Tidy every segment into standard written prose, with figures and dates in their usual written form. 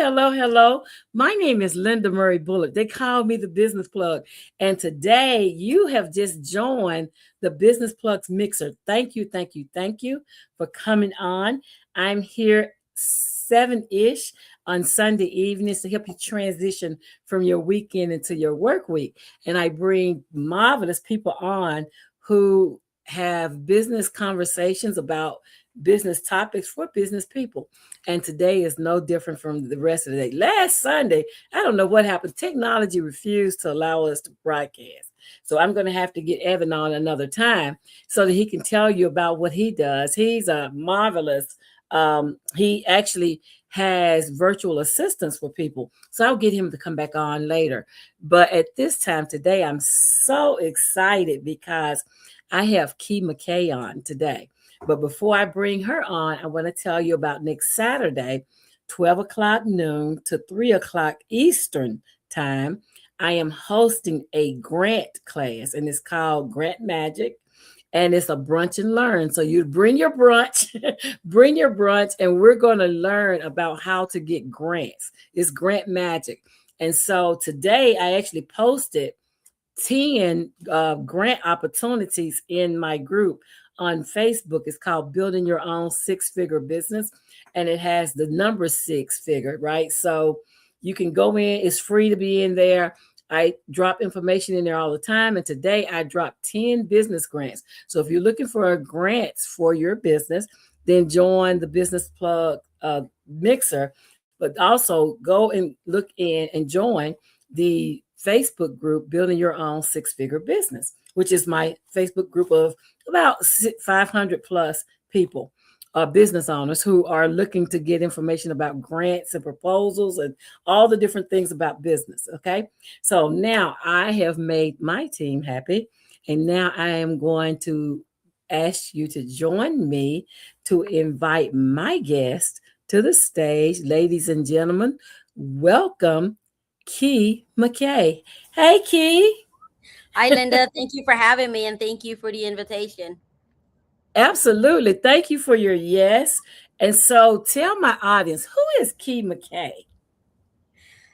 hello, hello. My name is Linda Murray Bullock. They call me the Business Plug. And today you have just joined the Business Plugs Mixer. Thank you, thank you, thank you for coming on. I'm here 7-ish on Sunday evenings to help you transition from your weekend into your work week. And I bring marvelous people on who have business conversations about business topics for business people. And today is no different from the rest of the day. Last Sunday, I don't know what happened. Technology refused to allow us to broadcast. So I'm going to have to get Evan on another time so that he can tell you about what he does. He's a marvelous, he actually has virtual assistants for people. So I'll get him to come back on later. But at this time today, I'm so excited because I have Key McKay on today. But before I bring her on, I want to tell you about next Saturday, 12 o'clock noon to 3 o'clock Eastern time. I am hosting a grant class, and it's called Grant Magic, and it's a brunch and learn. So you bring your brunch, and we're going to learn about how to get grants. It's Grant Magic. And so today I actually posted 10 grant opportunities in my group on Facebook. It's called Building Your Own Six-Figure Business, and it has the number 6 figure, right? So you can go in. It's free to be in there. I drop information in there all the time, and today I dropped 10 business grants. So if you're looking for grants for your business, then join the Business Plug Mixer, but also go and look in and join the Facebook group, Building Your Own Six-Figure Business, which is my Facebook group of about 500 plus people, business owners who are looking to get information about grants and proposals and all the different things about business. Okay. So now I have made my team happy. And now I am going to ask you to join me to invite my guest to the stage. Ladies and gentlemen, welcome Key McKay. Hey, Key. Hi, Linda. Thank you for having me, and thank you for the invitation. Absolutely. Thank you for your yes. And so tell my audience, who is Key McKay?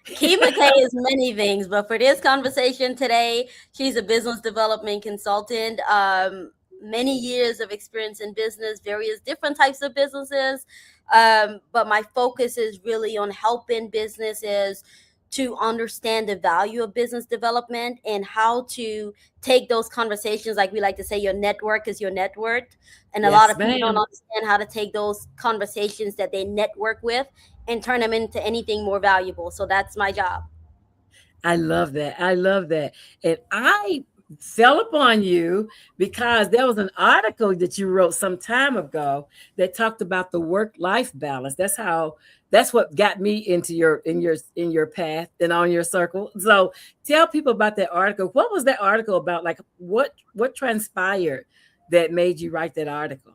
Key McKay is many things, but for this conversation today, she's a business development consultant. Many years of experience in business, various different types of businesses. But my focus is really on helping businesses to understand the value of business development and how to take those conversations, like we like to say, your network is your net worth. And a lot Yes, of people don't ma'am. understand how to take those conversations that they network with and turn them into anything more valuable. So that's my job. I love that. I love that. And I fell upon you because there was an article that you wrote some time ago that talked about the work-life balance. That's what got me into your path and on your circle. So tell people about that article. What was that article about? Like what transpired that made you write that article?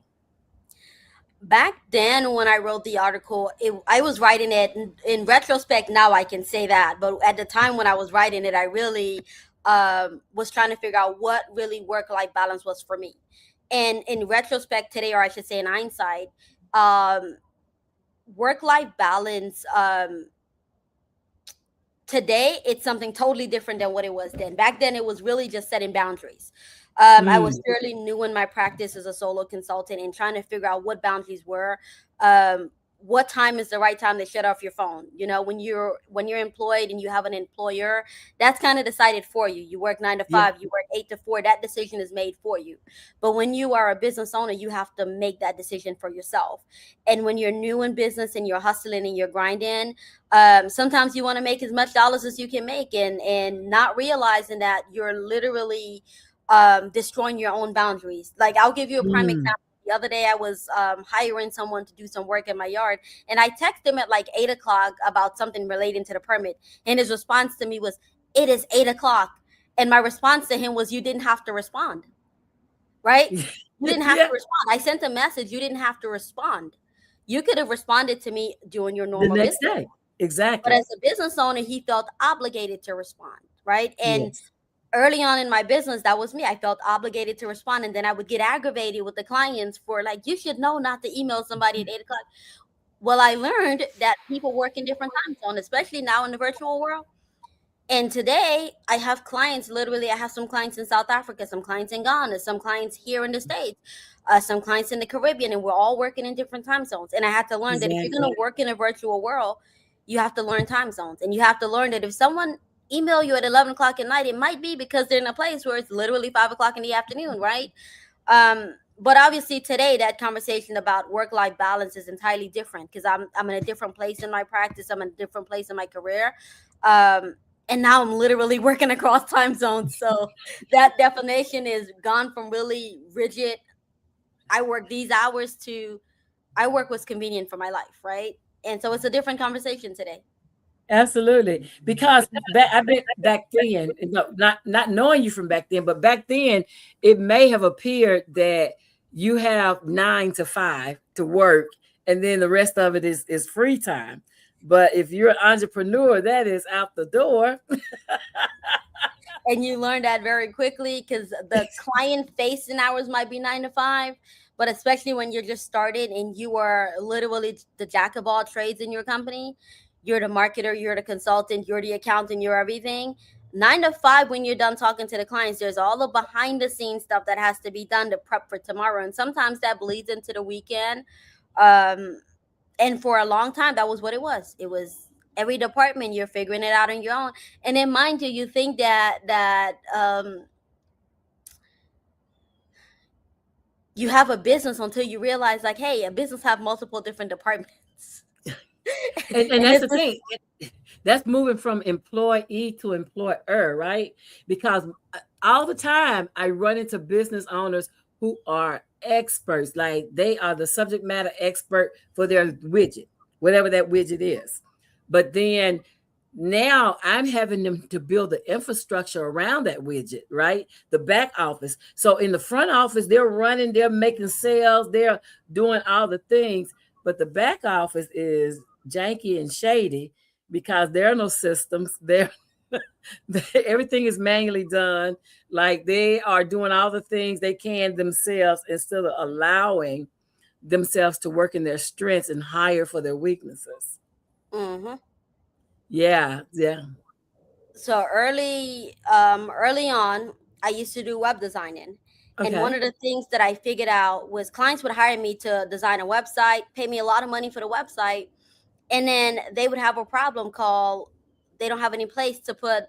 Back then, when I wrote the article, I was writing it in retrospect. Now I can say that. But at the time when I was writing it, I really was trying to figure out what really work-life balance was for me. And in retrospect today, or I should say in hindsight, um, work-life balance today, it's something totally different than what it was then. Back then, it was really just setting boundaries. I was Mm, fairly new in my practice as a solo consultant and trying to figure out what boundaries were. What time is the right time to shut off your phone? You know, when you're employed and you have an employer, that's kind of decided for you. You work 9 to 5, yeah. you work 8 to 4. That decision is made for you. But when you are a business owner, you have to make that decision for yourself. And when you're new in business and you're hustling and you're grinding, sometimes you want to make as much dollars as you can make, and not realizing that you're literally destroying your own boundaries. Like, I'll give you a prime Mm. example. The other day, I was hiring someone to do some work in my yard, and I texted him at like 8 o'clock about something relating to the permit. And his response to me was, "It is 8 o'clock." And my response to him was, "You didn't have to respond, right? You didn't have Yeah. to respond. I sent a message. You didn't have to respond. You could have responded to me during your The normal next business." day. But Exactly. as a business owner, he felt obligated to respond, right? And Yes. early on in my business, that was me. I felt obligated to respond. And then I would get aggravated with the clients for like, "You should know not to email somebody at 8 o'clock." Well, I learned that people work in different time zones, especially now in the virtual world. And today I have clients, literally, I have some clients in South Africa, some clients in Ghana, some clients here in the States, some clients in the Caribbean, and we're all working in different time zones. And I had to learn that if you're going Exactly. to work in a virtual world, you have to learn time zones. And you have to learn that if someone email you at 11 o'clock at night, it might be because they're in a place where it's literally 5 o'clock in the afternoon, right? But obviously today that conversation about work-life balance is entirely different because I'm in a different place in my practice. I'm in a different place in my career. And now I'm literally working across time zones. So that definition is gone from really rigid, I work these hours, to I work what's convenient for my life, right? And so it's a different conversation today. Absolutely. Because I bet back then, no, not knowing you from back then, but back then it may have appeared that you have 9 to 5 to work, and then the rest of it is free time. But if you're an entrepreneur, that is out the door. And you learn that very quickly because the client facing hours might be 9 to 5, but especially when you're just started and you are literally the jack of all trades in your company, you're the marketer, you're the consultant, you're the accountant, you're everything. 9 to 5, when you're done talking to the clients, there's all the behind the scenes stuff that has to be done to prep for tomorrow, and sometimes that bleeds into the weekend. um and for a long time that was what it was every department you're figuring it out on your own. And then mind you, you think that you have a business until you realize, like, hey, a business have multiple different departments. And And that's it's the just thing. That's moving from employee to employer, right? Because all the time I run into business owners who are experts, like they are the subject matter expert for their widget, whatever that widget is. But then now I'm having them to build the infrastructure around that widget, right? The back office. So in the front office, they're running, they're making sales, they're doing all the things, but the back office is janky and shady because there are no systems there. Everything is manually done. Like they are doing all the things they can themselves instead of allowing themselves to work in their strengths and hire for their weaknesses. hmm Yeah, yeah. so early on, I used to do web designing. And one Okay. of the things that I figured out was clients would hire me to design a website, pay me a lot of money for the website, and then they would have a problem called they don't have any place to put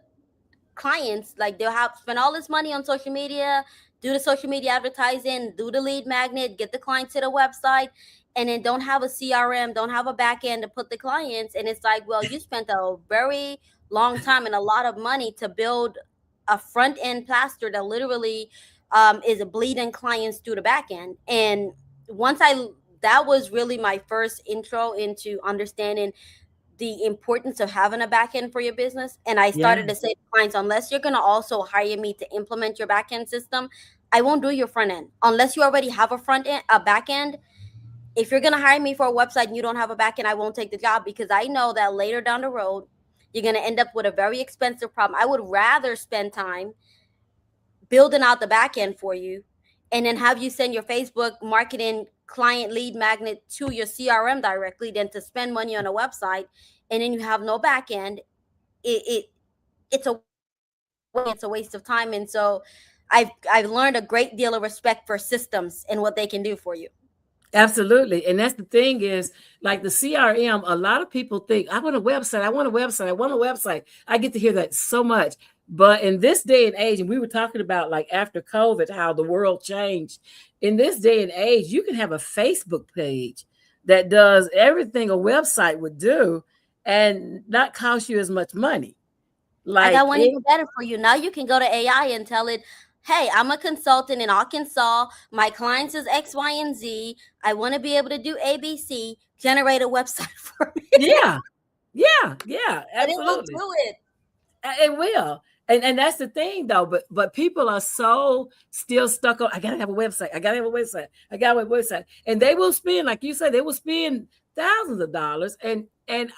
clients. Like, they'll have spend all this money on social media, do the social media advertising, do the lead magnet, get the client to the website, and then don't have a CRM, don't have a back end to put the clients. And it's like, well, you spent a very long time and a lot of money to build a front end plaster that literally is bleeding clients through the back end. And once I that was really my first intro into understanding the importance of having a back end for your business. And I Yeah. started to say to clients, unless you're going to also hire me to implement your back end system, I won't do your front end. Unless you already have a front end, a back end, if you're going to hire me for a website and you don't have a back end, I won't take the job, because I know that later down the road, you're going to end up with a very expensive problem. I would rather spend time building out the back end for you and then have you send your Facebook marketing client lead magnet to your CRM directly than to spend money on a website and then you have no back end. It it's a waste of time. And so I've learned a great deal of respect for systems and what they can do for you. Absolutely. And that's the thing is like the CRM, a lot of people think, I want a website, I want a website, I want a website. I get to hear that so much. But in this day and age, and we were talking about like after COVID, how the world changed. In this day and age, you can have a Facebook page that does everything a website would do and not cost you as much money. I got Like one it, even better for you. Now you can go to AI and tell it, hey, I'm a consultant in Arkansas. My clients is X, Y, and Z. I want to be able to do ABC. Generate a website for me. yeah, yeah, And it will absolutely. do it. It will. And that's the thing though, but people are so still stuck on I gotta have a website, I gotta have a website, I gotta have a website. And they will spend, like you said, they will spend thousands of dollars. And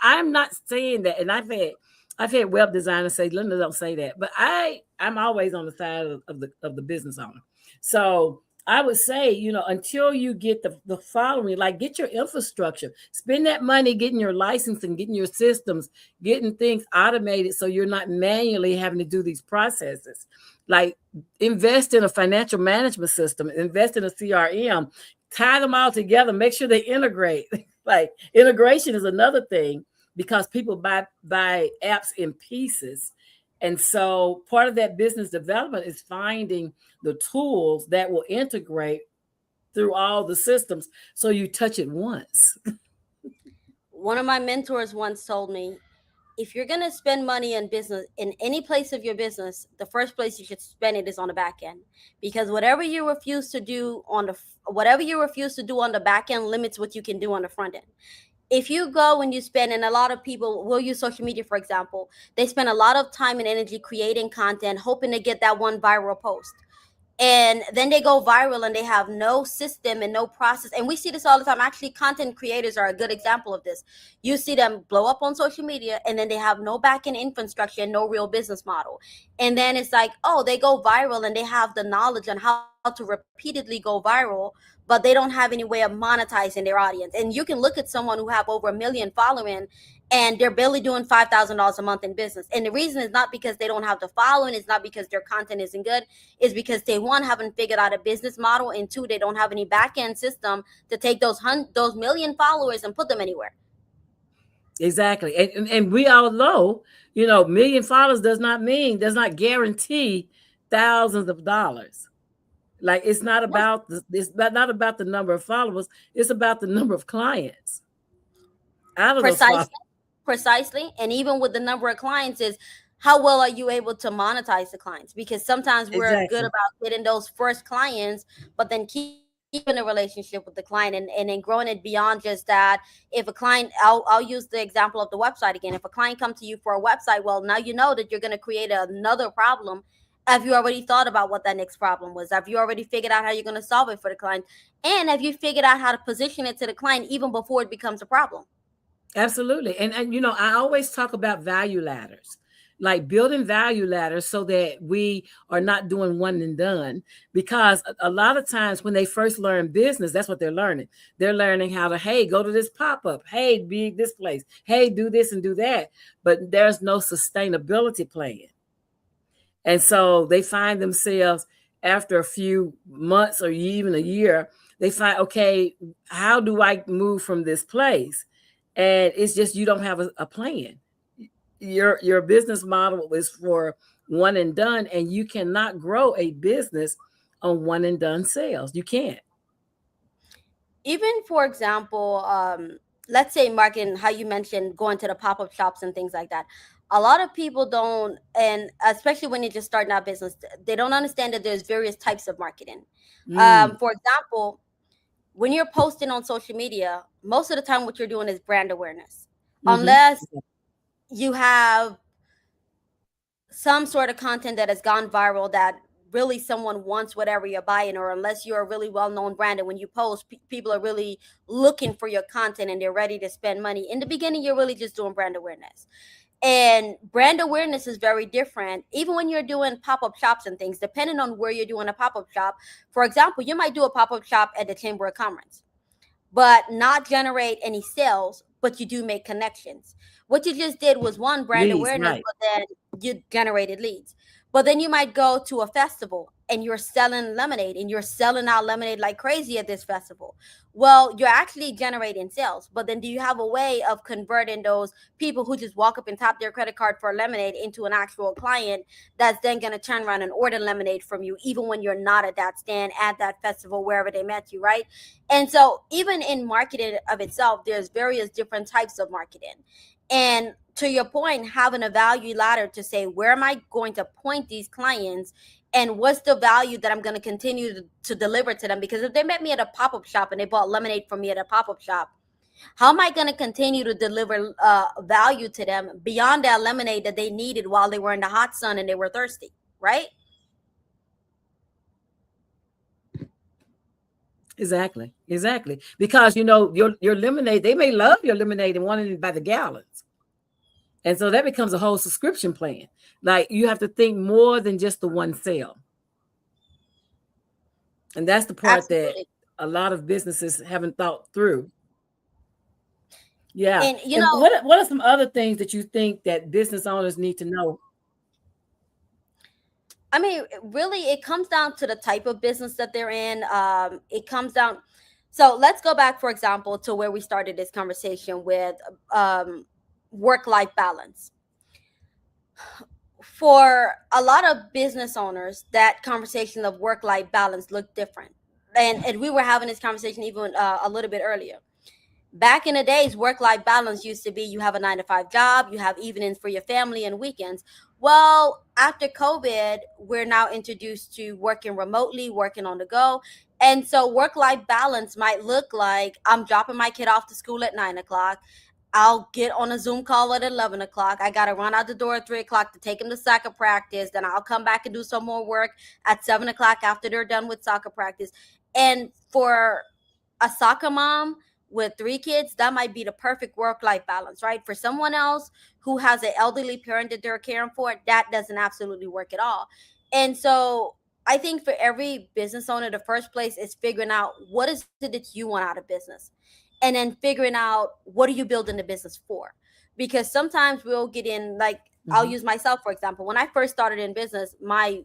I'm not saying that, and I've had web designers say, Linda, don't say that. But I'm always on the side of the business owner. So I would say, until you get the following, like get your infrastructure, spend that money getting your license and getting your systems, getting things automated so you're not manually having to do these processes. Like invest in a financial management system, invest in a CRM, tie them all together, make sure they integrate. Like integration is another thing because people buy apps in pieces. And so part of that business development is finding the tools that will integrate through all the systems so you touch it once. One of my mentors once told me, if you're going to spend money in business, in any place of your business, the first place you should spend it is on the back end, because whatever you refuse to do on the back end limits what you can do on the front end. If you go and you spend, and a lot of people will use social media, for example, they spend a lot of time and energy creating content, hoping to get that one viral post. And then they go viral and they have no system and no process. And we see this all the time. Actually, content creators are a good example of this. You see them blow up on social media and then they have no back-end infrastructure and no real business model. And then it's like, oh, they go viral and they have the knowledge on how to repeatedly go viral, but they don't have any way of monetizing their audience. And you can look at someone who have over 1 million following and they're barely doing $5,000 a month in business. And the reason is not because they don't have the following, it's not because their content isn't good, it's because they, one, haven't figured out a business model, and two, they don't have any back-end system to take those million followers and put them anywhere. Exactly. And we all know, million followers does not guarantee thousands of dollars. Like it's not about not about the number of followers, it's about the number of clients out of those followers. Precisely. And even with the number of clients is how well are you able to monetize the clients? Because sometimes we're good about getting those first clients, but then keeping a relationship with the client and then growing it beyond just that. If a client, I'll use the example of the website again. If a client comes to you for a website, well, now you know that you're going to create another problem. Have you already thought about what that next problem was? Have you already figured out how you're going to solve it for the client? And have you figured out how to position it to the client even before it becomes a problem? Absolutely. And I always talk about value ladders, like building value ladders so that we are not doing one and done. Because a lot of times when they first learn business, that's what they're learning. They're learning how to, hey, go to this pop-up. Hey, be this place. Hey, do this and do that. But there's no sustainability plan. And so they find themselves after a few months or even a year, they find, okay, how do I move from this place? And it's just you don't have a plan. Your business model is for one and done, and you cannot grow a business on one and done sales. You can't. Even, for example, let's say marketing, how you mentioned going to the pop-up shops and things like that. A lot of people don't, and especially when you're just starting out business, they don't understand that there's various types of marketing. For example, when you're posting on social media, most of the time what you're doing is brand awareness. Unless you have some sort of content that has gone viral that really someone wants whatever you're buying, or unless you're a really well-known brand and when you post, people are really looking for your content and they're ready to spend money. In the beginning, you're really just doing brand awareness. And brand awareness is very different. Even when you're doing pop-up shops and things, depending on where you're doing a pop-up shop. For example, you might do a pop-up shop at the Chamber of Commerce, but not generate any sales, but you do make connections. What you just did was one, brand leads, awareness, right. But then you generated leads. But then you might go to a festival and you're selling lemonade and you're selling out lemonade like crazy at this festival. Well, you're actually generating sales, but then do you have a way of converting those people who just walk up and tap their credit card for lemonade into an actual client that's then going to turn around and order lemonade from you, even when you're not at that stand, at that festival, wherever they met you, right? And so even in marketing of itself, there's various different types of marketing. And to your point, having a value ladder to say, where am I going to point these clients and what's the value that I'm going to continue to deliver to them? Because if they met me at a pop-up shop and they bought lemonade from me at a pop-up shop, how am I going to continue to deliver value to them beyond that lemonade that they needed while they were in the hot sun and they were thirsty, right? Exactly. Because, your lemonade, they may love your lemonade and want it by the gallons. And so that becomes a whole subscription plan. Like you have to think more than just the one sale. And that's the part that Absolutely. a lot of businesses haven't thought through. Yeah. And And what are some other things that you think that business owners need to know? I mean, really, it comes down to the type of business that they're in. It comes down. So let's go back, for example, to where we started this conversation with work-life balance. For a lot of business owners, that conversation of work-life balance looked different. And we were having this conversation even a little bit earlier. Back in the days, work-life balance used to be you have a 9 to 5 job, you have evenings for your family and weekends. Well, after COVID, we're now introduced to working remotely, working on the go. And so work-life balance might look like I'm dropping my kid off to school at 9 o'clock. I'll get on a Zoom call at 11 o'clock. I got to run out the door at 3 o'clock to take him to soccer practice. Then I'll come back and do some more work at 7 o'clock after they're done with soccer practice. And for a soccer mom with 3 kids, that might be the perfect work-life balance, right? For someone else who has an elderly parent that they're caring for, that doesn't absolutely work at all. And so I think for every business owner, the first place is figuring out what is it that you want out of business, and then figuring out what are you building the business for. Because sometimes we'll get in, like, I'll use myself for example. When I first started in business, my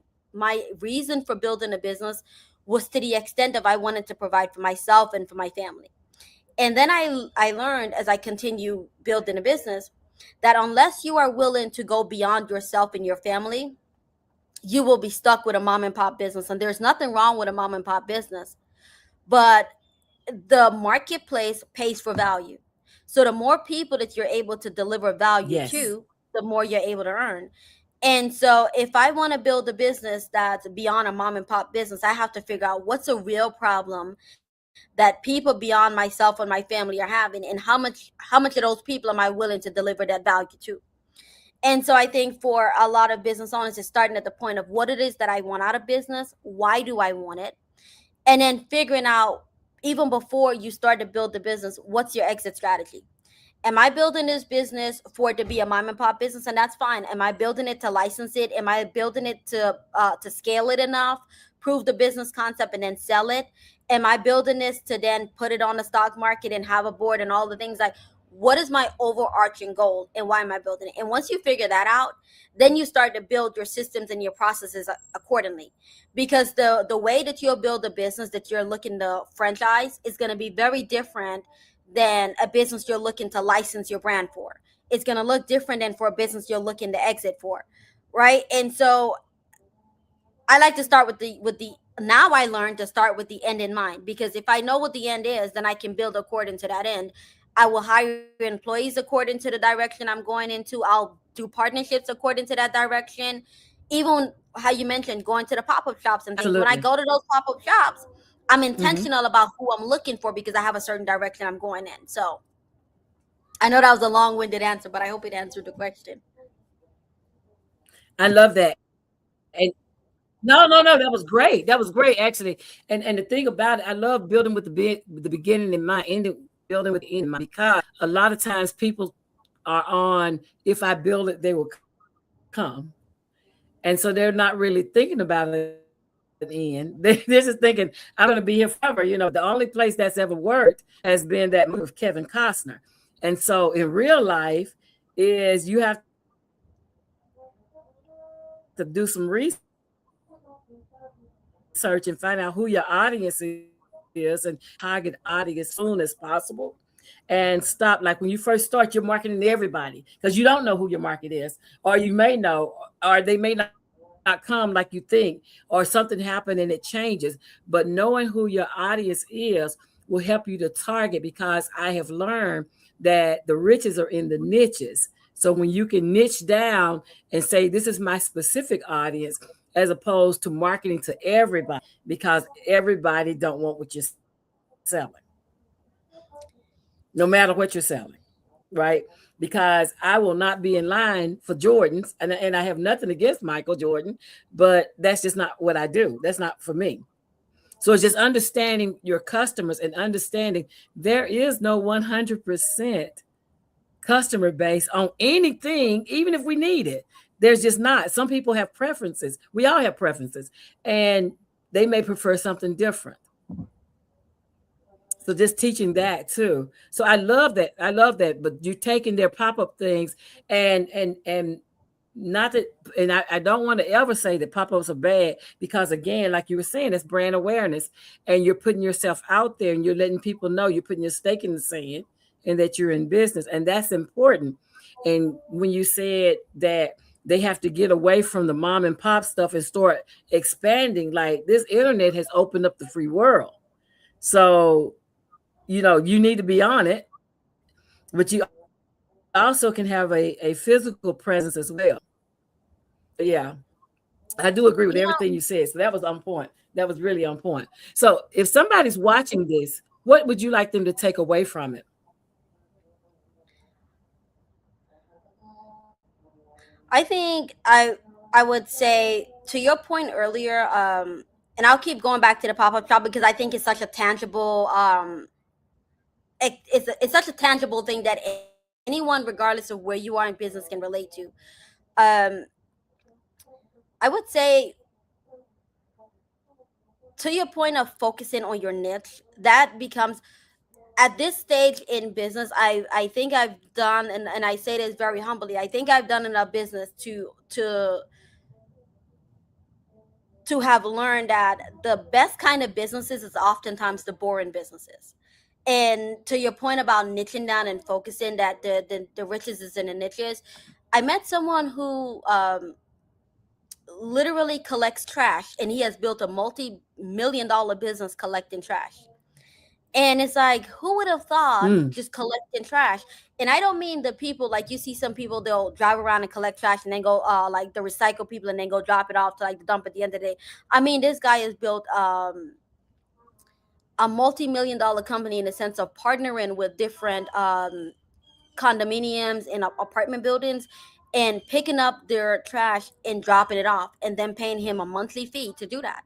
reason for building a business was to the extent of I wanted to provide for myself and for my family. And then I learned as I continue building a business that unless you are willing to go beyond yourself and your family, you will be stuck with a mom and pop business. And there's nothing wrong with a mom and pop business, but the marketplace pays for value. So the more people that you're able to deliver value Yes. to, the more you're able to earn. And so if I want to build a business that's beyond a mom and pop business, I have to figure out what's a real problem that people beyond myself and my family are having, and how much of those people am I willing to deliver that value to. And so I think for a lot of business owners, it's starting at the point of what it is that I want out of business, why do I want it, and then figuring out, even before you start to build the business, what's your exit strategy. Am I building this business for it to be a mom and pop business? And that's fine. Am I building it to license it? Am I building it to scale it enough, prove the business concept, and then sell it? Am I building this to then put it on the stock market and have a board and all the things? Like, what is my overarching goal and why am I building it? And once you figure that out, then you start to build your systems and your processes accordingly. Because the way that you'll build a business that you're looking to franchise is going to be very different than a business you're looking to license your brand for. It's going to look different than for a business you're looking to exit for, right? And so I like to start with the now I learned to start with the end in mind, because if I know what the end is, then I can build according to that end. I will hire employees according to the direction I'm going into. I'll do partnerships according to that direction. Even how you mentioned going to the pop-up shops and things. When I Absolutely. go to those pop-up shops, I'm Hmm. intentional about who I'm looking for because I have a certain direction I'm going in. So I know that was a long-winded answer, but I hope it answered the question. I love that. And no, that was great. That was great, actually. And the thing about it, I love building with the beginning in mind, ending building with the end in mind, because a lot of times people are on, if I build it, they will come. And so they're not really thinking about an end. They're just thinking, I'm going to be here forever. The only place that's ever worked has been that movie with Kevin Costner. And so in real life is you have to do some research and find out who your audience is and target audience as soon as possible. And stop, like when you first start, you're marketing to everybody because you don't know who your market is, or you may know, or they may not come like you think, or something happened and it changes. But knowing who your audience is will help you to target, because I have learned that the riches are in the niches. So when you can niche down and say, this is my specific audience, as opposed to marketing to everybody, because everybody don't want what you're selling, no matter what you're selling, right? Because I will not be in line for Jordans, and I have nothing against Michael Jordan, but that's just not what I do. That's not for me. So it's just understanding your customers and understanding there is no 100% customer base on anything, even if we need it. There's just not. Some people have preferences. We all have preferences. And they may prefer something different. So just teaching that too. So I love that. I love that. But you're taking their pop-up things and not that, and I don't want to ever say that pop-ups are bad, because again, like you were saying, it's brand awareness, and you're putting yourself out there and you're letting people know, you're putting your stake in the sand and that you're in business. And that's important. And when you said that they have to get away from the mom and pop stuff and start expanding, like this internet has opened up the free world. So you need to be on it, but you also can have a physical presence as well. Yeah, I do agree with You know, everything you said. So that was on point. That was really on point. So if somebody's watching this, what would you like them to take away from it? I think I would say, to your point earlier, and I'll keep going back to the pop up shop because I think it's such a tangible it's such a tangible thing that anyone, regardless of where you are in business, can relate to. Um, I would say, to your point of focusing on your niche, that becomes, at this stage in business, I think I've done, and I say this very humbly, I think I've done enough business to have learned that the best kind of businesses is oftentimes the boring businesses. And to your point about niching down and focusing, that the riches is in the niches, I met someone who literally collects trash, and he has built a multi-million-dollar business collecting trash. And it's like, who would have thought Mm, just collecting trash? And I don't mean the people, like you see some people, they'll drive around and collect trash and then go, like the recycle people, and then go drop it off to like the dump at the end of the day. I mean, this guy has built a multi-million-dollar company in the sense of partnering with different condominiums and apartment buildings and picking up their trash and dropping it off and then paying him a monthly fee to do that.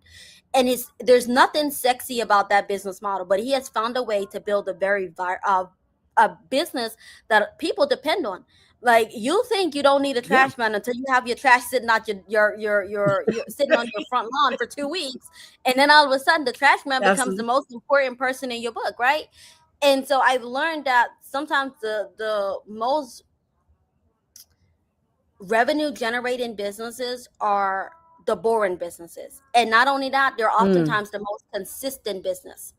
And there's nothing sexy about that business model, but he has found a way to build a business that people depend on. Like, you think you don't need a yeah, trash man until you have your trash sitting at your sitting on your front lawn for 2 weeks, and then all of a sudden the trash man becomes the absolutely. most important person in your book, right? And so I've learned that sometimes the most revenue generating businesses are the boring businesses. And not only that, they're Mm, oftentimes the most consistent business.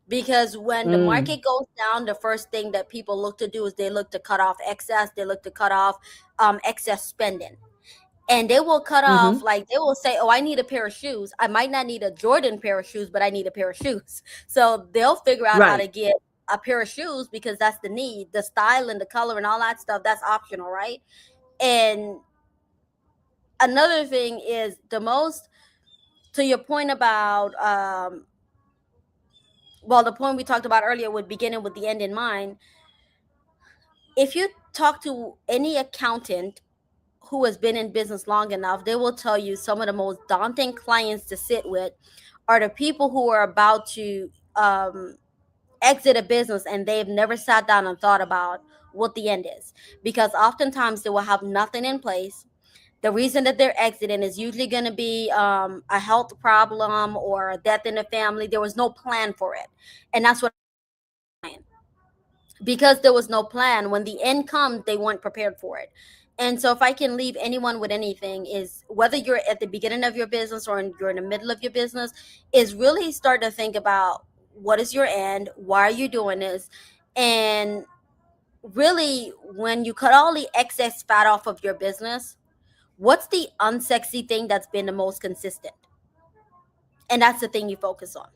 Because when the mm, market goes down, the first thing that people look to do is they look to cut off excess, they look to cut off excess spending. And they will cut mm-hmm. off, like they will say, oh, I need a pair of shoes. I might not need a Jordan pair of shoes, but I need a pair of shoes. So they'll figure out how to Right. get a pair of shoes because that's the need. The style and the color and all that stuff, that's optional, right? And another thing is, the most, to your point about well, the point we talked about earlier, with beginning with the end in mind. If you talk to any accountant who has been in business long enough, they will tell you some of the most daunting clients to sit with are the people who are about to exit a business and they've never sat down and thought about what the end is, because oftentimes they will have nothing in place. The reason that they're exiting is usually going to be a health problem or a death in the family. There was no plan for it. And that's what I'm saying. Because there was no plan, when the end comes, they weren't prepared for it. And so, if I can leave anyone with anything, is whether you're at the beginning of your business or you're in the middle of your business, is really start to think about, what is your end? Why are you doing this? And really, when you cut all the excess fat off of your business, what's the unsexy thing that's been the most consistent? And that's the thing you focus on.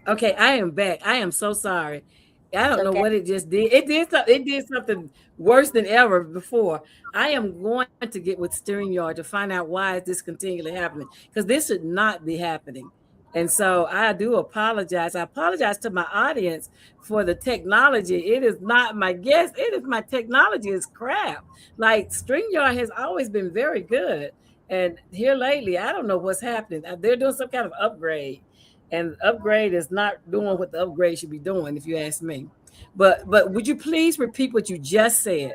Okay, I am back. I am so sorry. I It's don't know okay. what it just did. It did something worse than ever before. I am going to get with StreamYard to find out why is this continually happening, because this should not be happening. And so I do apologize. I apologize to my audience for the technology. It is not my guess. It is my technology is crap. Like StreamYard has always been very good. And here lately, I don't know what's happening. They're doing some kind of upgrade, and upgrade is not doing what the upgrade should be doing, if you ask me. But would you please repeat what you just said?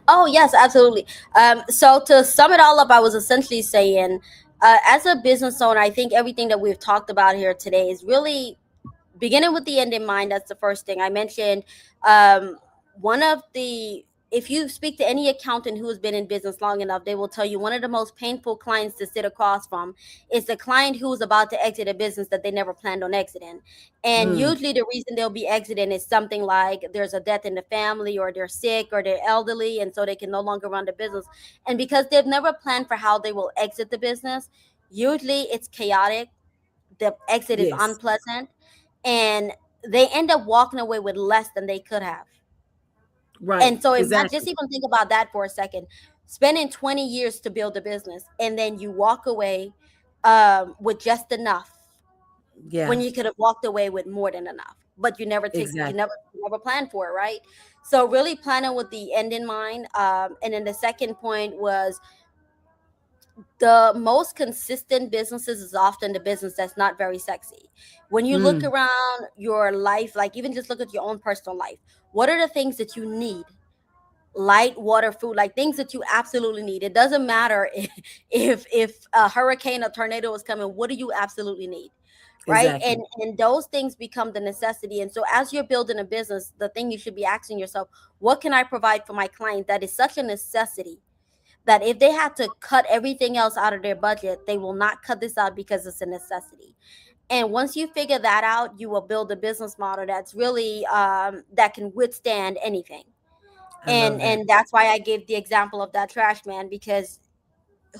Oh, yes, absolutely. So to sum it all up, I was essentially saying, as a business owner, I think everything that we've talked about here today is really beginning with the end in mind. That's the first thing I mentioned. um, One of the, if you speak to any accountant who has been in business long enough, they will tell you one of the most painful clients to sit across from is the client who is about to exit a business that they never planned on exiting. And Mm, usually the reason they'll be exiting is something like there's a death in the family, or they're sick, or they're elderly, and so they can no longer run the business. And because they've never planned for how they will exit the business, usually it's chaotic, the exit is yes, unpleasant, and they end up walking away with less than they could have. right, And so imagine, just exactly. even think about that for a second. Spending 20 years to build a business, and then you walk away with just enough when Yeah, you could have walked away with more than enough. But exactly. you never planned for it, right? So really planning with the end in mind. And then the second point was, the most consistent businesses is often the business that's not very sexy. When you look Mm, around your life, like even just look at your own personal life, what are the things that you need? Light, water, food, like things that you absolutely need. It doesn't matter if a hurricane or tornado is coming. What do you absolutely need? Right? exactly. And those things become the necessity. And so as you're building a business, the thing you should be asking yourself, what can I provide for my client that is such a necessity, that if they had to cut everything else out of their budget, they will not cut this out because it's a necessity. And once you figure that out, you will build a business model that's really that can withstand anything. I love that. And that's why I gave the example of that trash man, because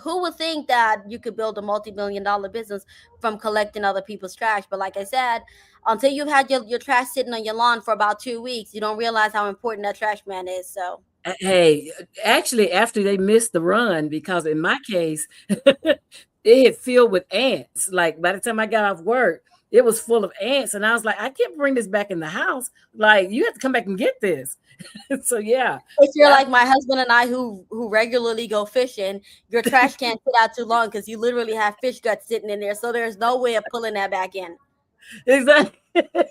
who would think that you could build a multi-million-dollar business from collecting other people's trash? But like I said, until you've had your trash sitting on your lawn for about 2 weeks, you don't realize how important that trash man is. So Hey, actually, after they missed the run, because in my case, it had filled with ants. Like by the time I got off work, it was full of ants, and I was like, I can't bring this back in the house. Like you have to come back and get this. So yeah, if you're I, like my husband and I, who regularly go fishing, your trash can't sit out too long because you literally have fish guts sitting in there. So there's no way of pulling that back in. exactly,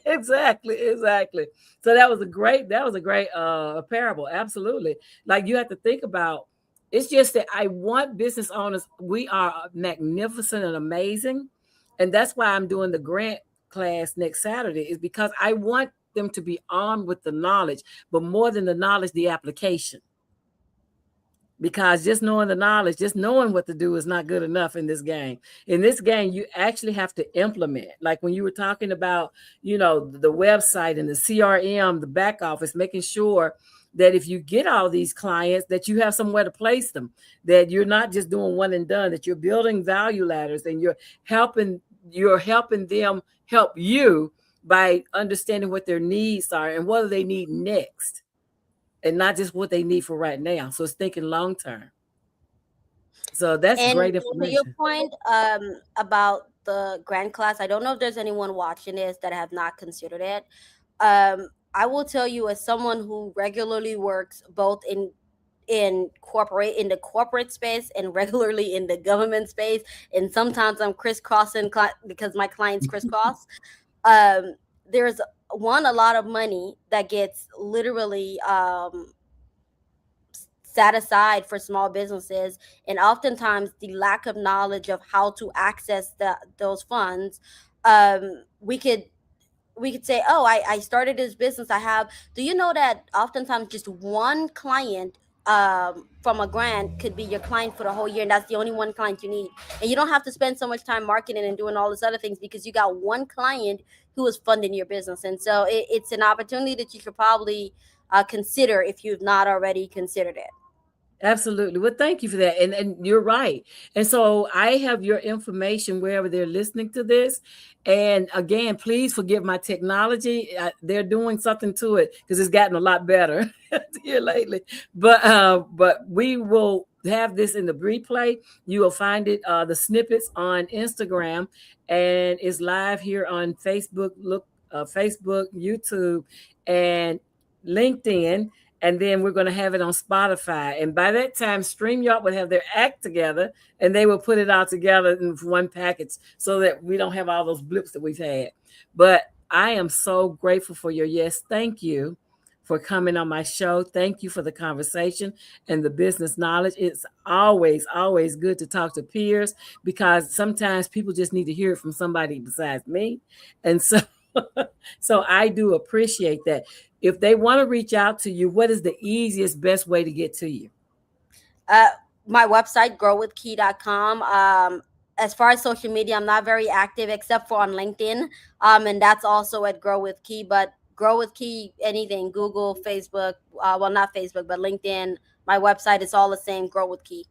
exactly. So that was a great parable. Absolutely. Like you have to think about, it's just that I want business owners, we are magnificent and amazing. And that's why I'm doing the grant class next Saturday, is because I want them to be armed with the knowledge, but more than the knowledge, the application. Because just knowing the knowledge, just knowing what to do is not good enough in this game. In this game, you actually have to implement. Like when you were talking about, the website and the CRM, the back office, making sure that if you get all these clients, that you have somewhere to place them, that you're not just doing one and done, that you're building value ladders, and you're helping them help you by understanding what their needs are and what do they need next, and not just what they need for right now. So it's thinking long term. So that's And great to your information. point about the grand class, I don't know if there's anyone watching this that have not considered it. I will tell you, as someone who regularly works both in the corporate space and regularly in the government space, and sometimes I'm crisscrossing because my clients crisscross. There's a lot of money that gets literally set aside for small businesses, and oftentimes the lack of knowledge of how to access those funds. Um, we could we could say, oh, I started this business. Do you know that oftentimes just one client from a grant could be your client for the whole year, and that's the only one client you need, and you don't have to spend so much time marketing and doing all these other things because you got one client who is funding your business. And so it's an opportunity that you should probably consider if you've not already considered it. Absolutely. Well, thank you for that. And you're right. And so I have your information wherever they're listening to this. And again, please forgive my technology. They're doing something to it because it's gotten a lot better here lately. But we will have this in the replay. You will find it, the snippets on Instagram, and it's live here on Facebook. Look, Facebook, YouTube, and LinkedIn, and then we're going to have it on Spotify. And by that time, StreamYard will have their act together, and they will put it all together in one package so that we don't have all those blips that we've had. But I am so grateful for your yes. Thank you for coming on my show. Thank you for the conversation and the business knowledge. It's always, always good to talk to peers because sometimes people just need to hear it from somebody besides me. And so, so I do appreciate that. If they want to reach out to you, what is the easiest, best way to get to you? My website, growwithkey.com. As far as social media, I'm not very active except for on LinkedIn. And that's also at Grow with Key. But Grow with Key, anything, Google, Facebook, well, not Facebook, but LinkedIn. My website is all the same, Grow with Key.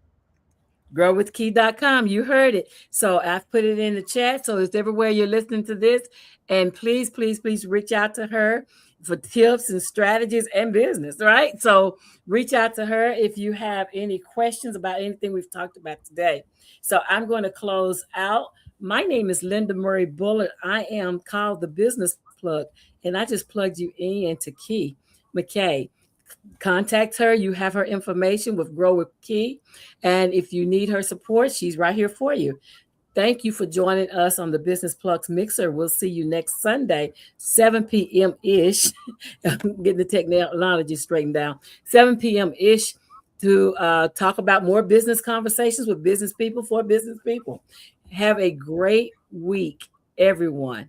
growwithkey.com. You heard it. So I've put it in the chat. So it's everywhere you're listening to this. And please, please, please reach out to her for tips and strategies and business, right? So reach out to her if you have any questions about anything we've talked about today. So I'm going to close out. My name is Linda Murray Bullard. I am called the Business Plug, and I just plugged you in to Key McKay. Contact her. You have her information with Grow with Key. And if you need her support, she's right here for you. Thank you for joining us on the Business Plugs Mixer. We'll see you next Sunday, 7 p.m.-ish. I'm getting the technology straightened out. 7 p.m.-ish to talk about more business conversations with business people for business people. Have a great week, everyone.